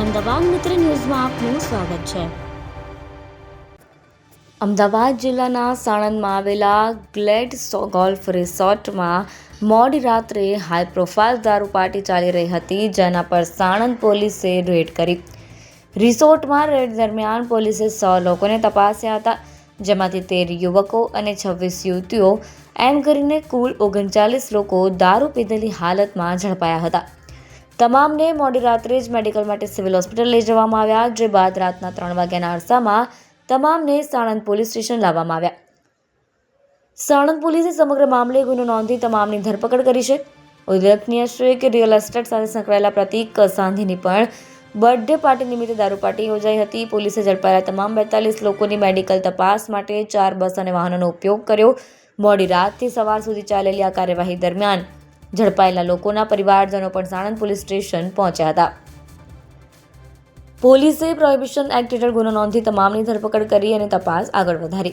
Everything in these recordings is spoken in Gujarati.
અમદાવાદ મિત્ર ન્યૂઝમાં આપનું સ્વાગત છે। અમદાવાદ જિલ્લાના સાણંદમાં આવેલા ગ્લેડ ગોલ્ફ રિસોર્ટમાં મોડી રાત્રે હાઈ પ્રોફાઇલ દારૂ પાર્ટી ચાલી રહી હતી, જેના પર સાણંદ પોલીસે રેડ કરી। રિસોર્ટમાં રેડ દરમિયાન પોલીસે 100 લોકોને તપાસ્યા હતા, જેમાંથી 13 યુવકો અને 26 યુવતીઓ એમ કરીને કુલ 39 લોકો દારૂ પીધેલી હાલતમાં ઝડપાયા હતા। તમામને મોડી રાત્રે જ મેડિકલ માટે સિવિલ હોસ્પિટલ લઈ જવામાં આવ્યા, જે બાદ રાતના 3 વાગ્યાના અરસામાં તમામને સાણંદ પોલીસ સ્ટેશન લાવવામાં આવ્યા। સાણંદ પોલીસે સમગ્ર મામલે ગુનો નોંધી તમામની ધરપકડ કરી છે। ઉલ્લેખનીય છે કે રિયલ એસ્ટેટ સાથે સંકળાયેલા પ્રતીક સાંધીની પણ બર્થડે પાર્ટી નિમિત્તે દારૂ પાર્ટી યોજાઈ હતી। પોલીસે ઝડપાયેલા તમામ 42 લોકોની મેડિકલ તપાસ માટે 4 બસ અને વાહનોનો ઉપયોગ કર્યો। મોડી રાતથી સવાર સુધી ચાલેલી આ કાર્યવાહી દરમિયાન ઝડપાયેલા લોકોના પરિવારજનો પણ સાણંદ પોલીસ સ્ટેશન પહોંચ્યા હતા। પોલીસે પ્રોહિબિશન એક્ટ હેઠળ ગુનો નોંધી તમામની ધરપકડ કરી અને તપાસ આગળ વધારી।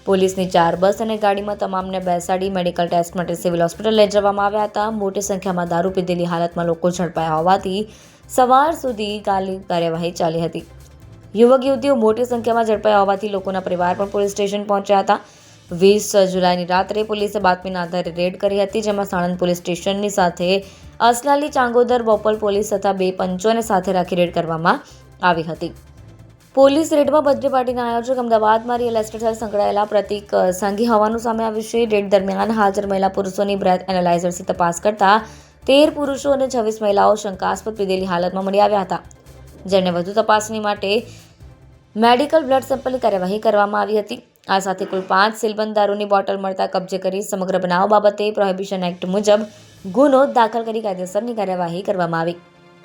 પોલીસની 4 બસ અને ગાડીમાં તમામને બેસાડી મેડિકલ ટેસ્ટ માટે સિવિલ હોસ્પિટલ લઈ જવામાં આવ્યા હતા। મોટી સંખ્યામાં દારૂ પીધેલી હાલતમાં લોકો ઝડપાયા હોવાથી સવાર સુધી કાર્યવાહી ચાલી હતી। યુવક યુવતીઓ મોટી સંખ્યામાં ઝડપાયા હોવાથી લોકોના પરિવાર પણ પોલીસ સ્ટેશન પહોંચ્યા હતા। 20 જુલાઈની રાત્રે પોલીસે બાતમીના આધારે રેડ કરી હતી, જેમાં સાણંદ પોલીસ સ્ટેશનની સાથે અસલાલી, ચાંગોદર, બોપલ પોલીસ તથા 2 પંચોને સાથે રાખી રેડ કરવામાં આવી હતી। પોલીસ રેડમાં બર્થડે પાર્ટીના આયોજક અમદાવાદમાં રિયલ એસ્ટેટ સાથે સંકળાયેલા પ્રતીક સાંઘી હોવાનું સામે આવ્યું છે। રેડ દરમિયાન હાજર મહિલા પુરુષોની બ્રેથ એનાલાઇઝરથી તપાસ કરતા 13 પુરુષો અને 26 મહિલાઓ શંકાસ્પદ પીધેલી હાલતમાં મળી આવ્યા હતા, જેને વધુ તપાસની માટે મેડિકલ બ્લડ સેમ્પલની કાર્યવાહી કરવામાં આવી હતી। આ સાથે કુલ 5 સીલબંધ દારૂની બોટલ મળતા કબજે કરી સમગ્ર બનાવ બાબતે પ્રોહિબિશન એક્ટ મુજબ ગુનો દાખલ કરી કાયદેસરની કાર્યવાહી કરવામાં આવી।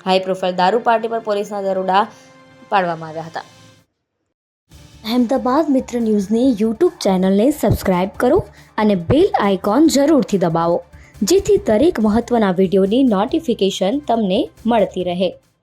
હાઈ પ્રોફાઇલ દારૂ પાર્ટી પર પોલીસના દરોડા પાડવામાં આવ્યા હતા। અહેમદાબાદ મિત્ર ન્યૂઝની યુટ્યુબ ચેનલને સબસ્ક્રાઇબ કરો અને બેલ આઇકોન જરૂરથી દબાવો, જેથી દરેક મહત્વના વિડીયોની નોટિફિકેશન તમને મળતી રહે।